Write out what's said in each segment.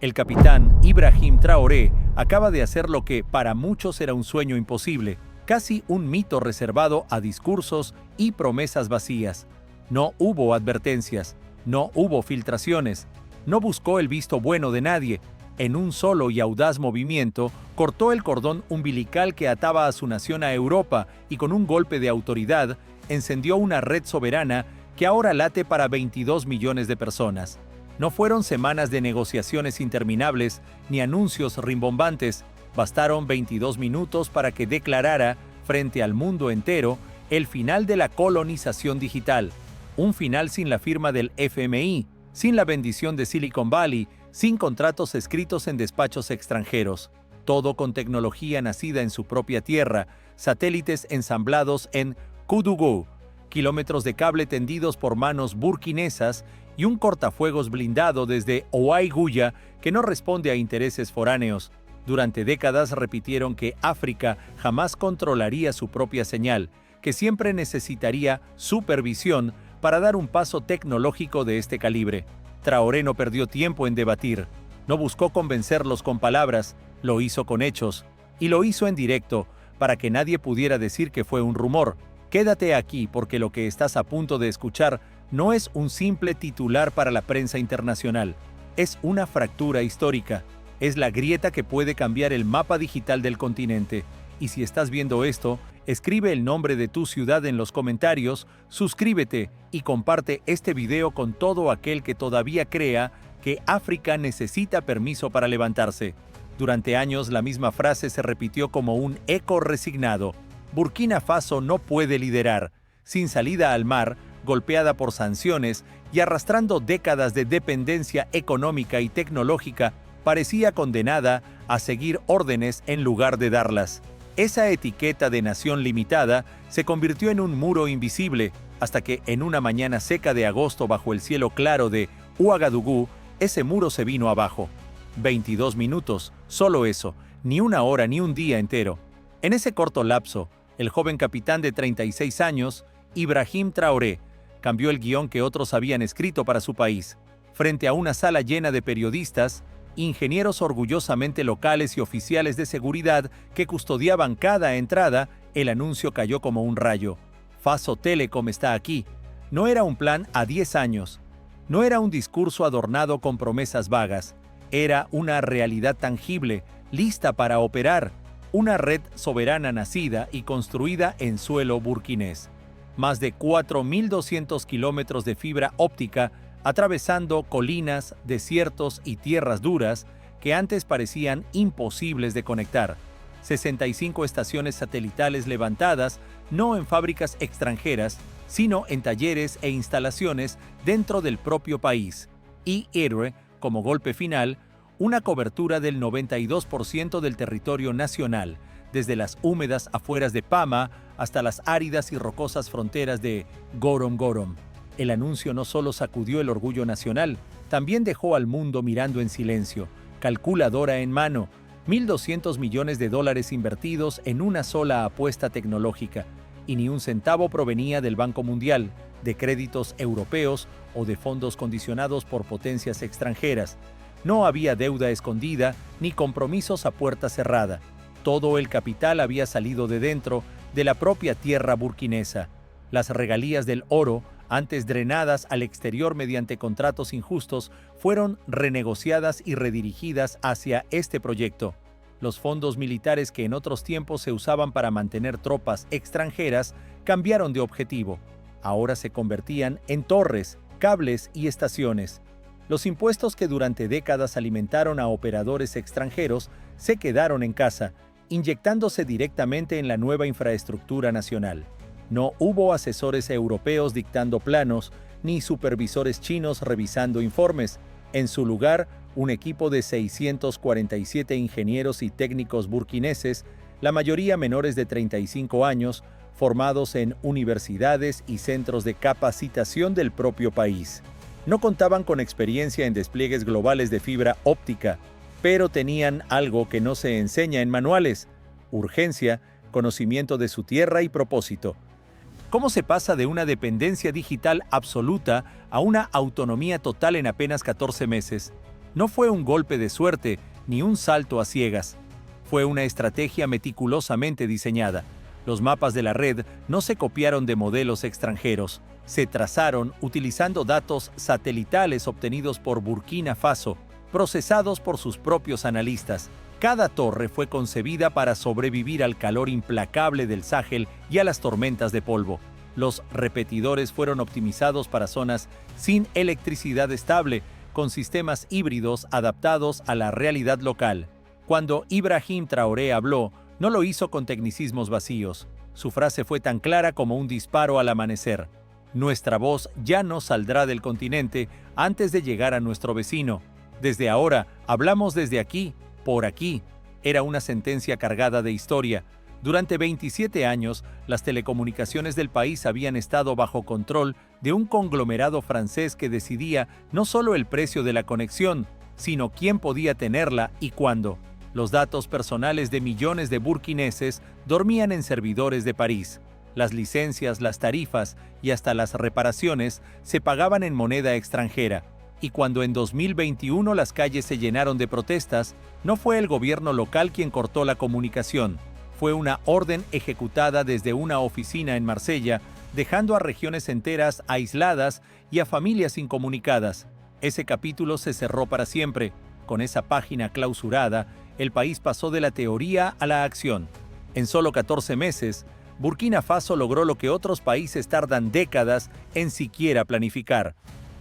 El capitán Ibrahim Traoré acaba de hacer lo que para muchos era un sueño imposible, casi un mito reservado a discursos y promesas vacías. No hubo advertencias, no hubo filtraciones, no buscó el visto bueno de nadie. En un solo y audaz movimiento, cortó el cordón umbilical que ataba a su nación a Europa y con un golpe de autoridad, encendió una red soberana que ahora late para 22 millones de personas. No fueron semanas de negociaciones interminables ni anuncios rimbombantes, bastaron 22 minutos para que declarara, frente al mundo entero, el final de la colonización digital. Un final sin la firma del FMI, sin la bendición de Silicon Valley, sin contratos escritos en despachos extranjeros. Todo con tecnología nacida en su propia tierra, satélites ensamblados en Koudougou, kilómetros de cable tendidos por manos burkinesas y un cortafuegos blindado desde Ouai-Gouya que no responde a intereses foráneos. Durante décadas repitieron que África jamás controlaría su propia señal, que siempre necesitaría supervisión para dar un paso tecnológico de este calibre. Traoré no perdió tiempo en debatir, no buscó convencerlos con palabras, lo hizo con hechos, y lo hizo en directo, para que nadie pudiera decir que fue un rumor. Quédate aquí porque lo que estás a punto de escuchar no es un simple titular para la prensa internacional, es una fractura histórica, es la grieta que puede cambiar el mapa digital del continente. Y si estás viendo esto, escribe el nombre de tu ciudad en los comentarios, suscríbete y comparte este video con todo aquel que todavía crea que África necesita permiso para levantarse. Durante años la misma frase se repitió como un eco resignado. Burkina Faso no puede liderar, sin salida al mar, golpeada por sanciones y arrastrando décadas de dependencia económica y tecnológica, parecía condenada a seguir órdenes en lugar de darlas. Esa etiqueta de nación limitada se convirtió en un muro invisible hasta que en una mañana seca de agosto bajo el cielo claro de Ouagadougou, ese muro se vino abajo. 22 minutos, solo eso, ni una hora ni un día entero. En ese corto lapso, el joven capitán de 36 años, Ibrahim Traoré, cambió el guión que otros habían escrito para su país. Frente a una sala llena de periodistas, ingenieros orgullosamente locales y oficiales de seguridad que custodiaban cada entrada, el anuncio cayó como un rayo. Faso Telecom está aquí. No era un plan a 10 años. No era un discurso adornado con promesas vagas. Era una realidad tangible, lista para operar. Una red soberana nacida y construida en suelo burkinés. Más de 4.200 kilómetros de fibra óptica atravesando colinas, desiertos y tierras duras que antes parecían imposibles de conectar. 65 estaciones satelitales levantadas, no en fábricas extranjeras, sino en talleres e instalaciones dentro del propio país. Y héroe, como golpe final, una cobertura del 92% del territorio nacional, desde las húmedas afueras de Pama hasta las áridas y rocosas fronteras de Gorom-Gorom. El anuncio no solo sacudió el orgullo nacional, también dejó al mundo mirando en silencio, calculadora en mano, 1.200 millones de dólares invertidos en una sola apuesta tecnológica, y ni un centavo provenía del Banco Mundial, de créditos europeos o de fondos condicionados por potencias extranjeras. No había deuda escondida ni compromisos a puerta cerrada. Todo el capital había salido de dentro de la propia tierra burkinesa. Las regalías del oro, antes drenadas al exterior mediante contratos injustos, fueron renegociadas y redirigidas hacia este proyecto. Los fondos militares que en otros tiempos se usaban para mantener tropas extranjeras cambiaron de objetivo. Ahora se convertían en torres, cables y estaciones. Los impuestos que durante décadas alimentaron a operadores extranjeros se quedaron en casa, inyectándose directamente en la nueva infraestructura nacional. No hubo asesores europeos dictando planos, ni supervisores chinos revisando informes. En su lugar, un equipo de 647 ingenieros y técnicos burkineses, la mayoría menores de 35 años, formados en universidades y centros de capacitación del propio país. No contaban con experiencia en despliegues globales de fibra óptica, pero tenían algo que no se enseña en manuales: urgencia, conocimiento de su tierra y propósito. ¿Cómo se pasa de una dependencia digital absoluta a una autonomía total en apenas 14 meses? No fue un golpe de suerte ni un salto a ciegas. Fue una estrategia meticulosamente diseñada. Los mapas de la red no se copiaron de modelos extranjeros. Se trazaron utilizando datos satelitales obtenidos por Burkina Faso, procesados por sus propios analistas. Cada torre fue concebida para sobrevivir al calor implacable del Sáhel y a las tormentas de polvo. Los repetidores fueron optimizados para zonas sin electricidad estable, con sistemas híbridos adaptados a la realidad local. Cuando Ibrahim Traoré habló, no lo hizo con tecnicismos vacíos. Su frase fue tan clara como un disparo al amanecer. Nuestra voz ya no saldrá del continente antes de llegar a nuestro vecino. Desde ahora, hablamos desde aquí, por aquí. Era una sentencia cargada de historia. Durante 27 años, las telecomunicaciones del país habían estado bajo control de un conglomerado francés que decidía no solo el precio de la conexión, sino quién podía tenerla y cuándo. Los datos personales de millones de burkineses dormían en servidores de París. Las licencias, las tarifas y hasta las reparaciones se pagaban en moneda extranjera. Y cuando en 2021 las calles se llenaron de protestas, no fue el gobierno local quien cortó la comunicación. Fue una orden ejecutada desde una oficina en Marsella, dejando a regiones enteras aisladas y a familias incomunicadas. Ese capítulo se cerró para siempre. Con esa página clausurada, el país pasó de la teoría a la acción. En solo 14 meses, Burkina Faso logró lo que otros países tardan décadas en siquiera planificar.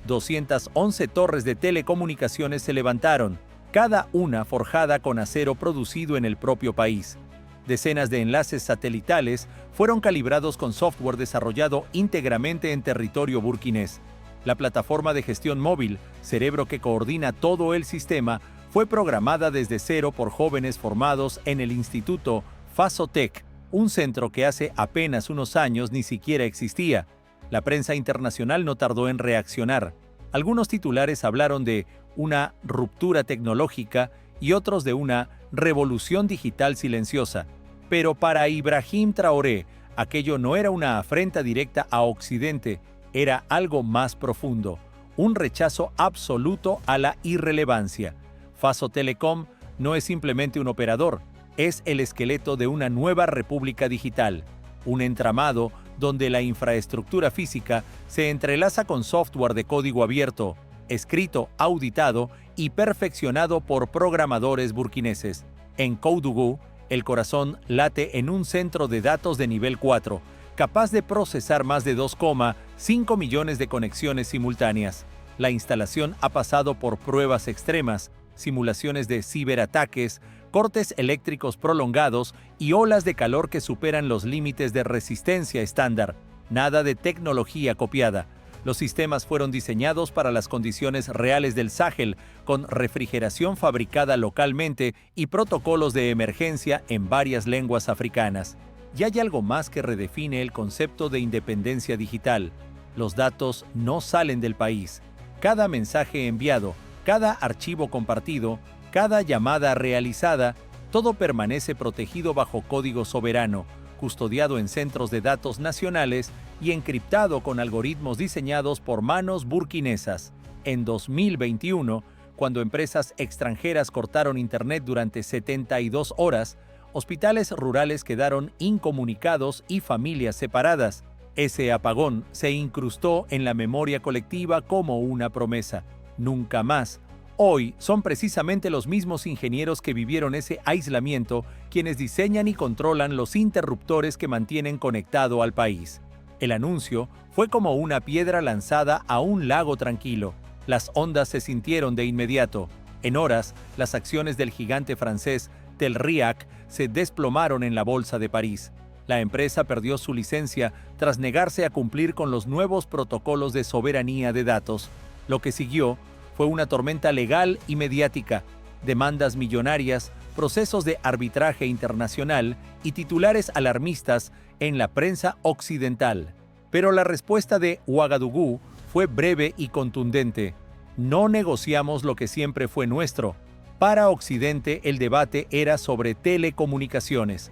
211 torres de telecomunicaciones se levantaron, cada una forjada con acero producido en el propio país. Decenas de enlaces satelitales fueron calibrados con software desarrollado íntegramente en territorio burkinés. La plataforma de gestión móvil, cerebro que coordina todo el sistema, fue programada desde cero por jóvenes formados en el Instituto Fasotec, un centro que hace apenas unos años ni siquiera existía. La prensa internacional no tardó en reaccionar. Algunos titulares hablaron de una ruptura tecnológica y otros de una revolución digital silenciosa. Pero para Ibrahim Traoré, aquello no era una afrenta directa a Occidente, era algo más profundo, un rechazo absoluto a la irrelevancia. Faso Telecom no es simplemente un operador, es el esqueleto de una nueva república digital, un entramado donde la infraestructura física se entrelaza con software de código abierto, escrito, auditado y perfeccionado por programadores burkineses. En Koudougou, el corazón late en un centro de datos de nivel 4, capaz de procesar más de 2,5 millones de conexiones simultáneas. La instalación ha pasado por pruebas extremas, simulaciones de ciberataques, cortes eléctricos prolongados y olas de calor que superan los límites de resistencia estándar. Nada de tecnología copiada. Los sistemas fueron diseñados para las condiciones reales del Sáhel, con refrigeración fabricada localmente y protocolos de emergencia en varias lenguas africanas. Y hay algo más que redefine el concepto de independencia digital. Los datos no salen del país. Cada mensaje enviado, cada archivo compartido, cada llamada realizada, todo permanece protegido bajo código soberano, custodiado en centros de datos nacionales y encriptado con algoritmos diseñados por manos burkinesas. En 2021, cuando empresas extranjeras cortaron Internet durante 72 horas, hospitales rurales quedaron incomunicados y familias separadas. Ese apagón se incrustó en la memoria colectiva como una promesa. Nunca más. Hoy son precisamente los mismos ingenieros que vivieron ese aislamiento quienes diseñan y controlan los interruptores que mantienen conectado al país. El anuncio fue como una piedra lanzada a un lago tranquilo. Las ondas se sintieron de inmediato. En horas, las acciones del gigante francés Telriac se desplomaron en la bolsa de París. La empresa perdió su licencia tras negarse a cumplir con los nuevos protocolos de soberanía de datos. Lo que siguió fue una tormenta legal y mediática, demandas millonarias, procesos de arbitraje internacional y titulares alarmistas en la prensa occidental. Pero la respuesta de Ouagadougou fue breve y contundente. No negociamos lo que siempre fue nuestro. Para Occidente el debate era sobre telecomunicaciones.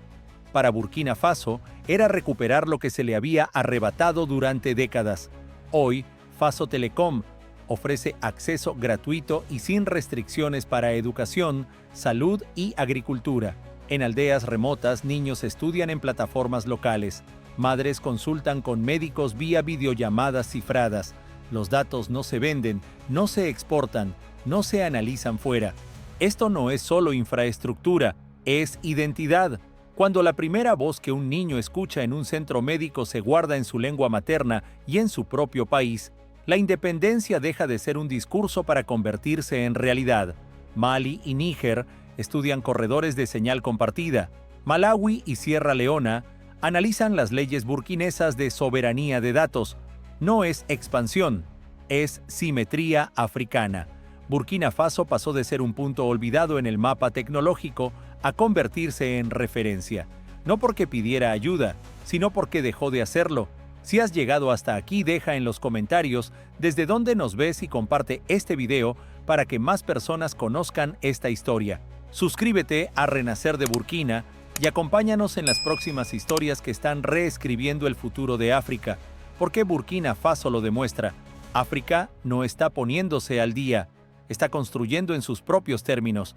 Para Burkina Faso era recuperar lo que se le había arrebatado durante décadas. Hoy, Faso Telecom ofrece acceso gratuito y sin restricciones para educación, salud y agricultura. En aldeas remotas, niños estudian en plataformas locales. Madres consultan con médicos vía videollamadas cifradas. Los datos no se venden, no se exportan, no se analizan fuera. Esto no es solo infraestructura, es identidad. Cuando la primera voz que un niño escucha en un centro médico se guarda en su lengua materna y en su propio país, la independencia deja de ser un discurso para convertirse en realidad. Mali y Níger estudian corredores de señal compartida. Malawi y Sierra Leona analizan las leyes burkinesas de soberanía de datos. No es expansión, es simetría africana. Burkina Faso pasó de ser un punto olvidado en el mapa tecnológico a convertirse en referencia. No porque pidiera ayuda, sino porque dejó de hacerlo. Si has llegado hasta aquí, deja en los comentarios desde dónde nos ves y comparte este video para que más personas conozcan esta historia. Suscríbete a Renacer de Burkina y acompáñanos en las próximas historias que están reescribiendo el futuro de África, porque Burkina Faso lo demuestra. África no está poniéndose al día, está construyendo en sus propios términos.